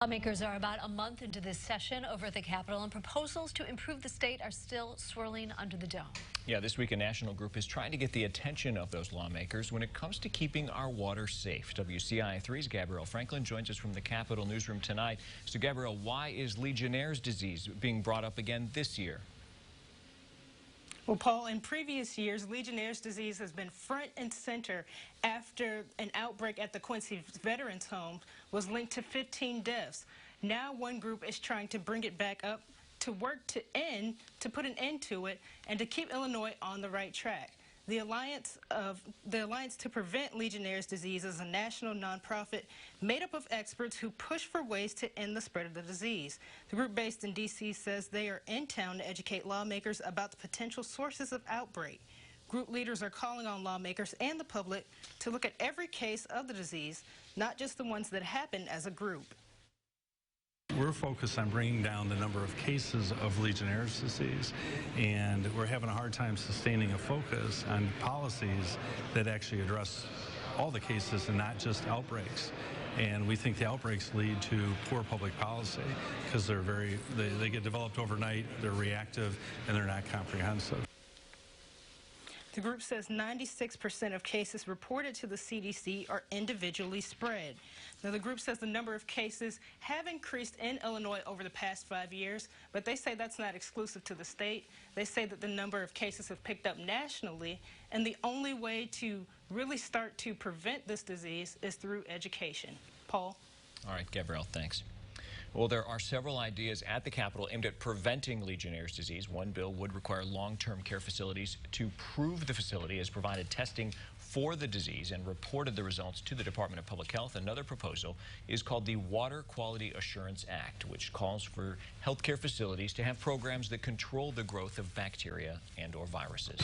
Lawmakers are about a month into this session over at the Capitol, and proposals to improve the state are still swirling under the dome. Yeah, this week a national group is trying to get the attention of those lawmakers when it comes to keeping our water safe. WCIA 3's Gabrielle Franklin joins us from the Capitol newsroom tonight. So, Gabrielle, why is Legionnaires' disease being brought up again this year? Well, Paul, in previous years, Legionnaires' disease has been front and center after an outbreak at the Quincy Veterans Home was linked to 15 deaths. Now one group is trying to bring it back up to work to put an end to it and to keep Illinois on the right track. The Alliance to Prevent Legionnaires' Disease is a national nonprofit made up of experts who push for ways to end the spread of the disease. The group based in D.C. says they are in town to educate lawmakers about the potential sources of outbreak. Group leaders are calling on lawmakers and the public to look at every case of the disease, not just the ones that happen as a group. We're focused on bringing down the number of cases of Legionnaires' disease, and we're having a hard time sustaining a focus on policies that actually address all the cases and not just outbreaks. And we think the outbreaks lead to poor public policy because they get developed overnight, they're reactive, and they're not comprehensive. The group says 96% of cases reported to the CDC are individually spread. Now, the group says the number of cases have increased in Illinois over the past 5 years, but they say that's not exclusive to the state. They say that the number of cases have picked up nationally, and the only way to really start to prevent this disease is through education. Paul? All right, Gabrielle, thanks. Well, there are several ideas at the Capitol aimed at preventing Legionnaires' disease. One bill would require long-term care facilities to prove the facility has provided testing for the disease and reported the results to the Department of Public Health. Another proposal is called the Water Quality Assurance Act, which calls for healthcare facilities to have programs that control the growth of bacteria and/or viruses.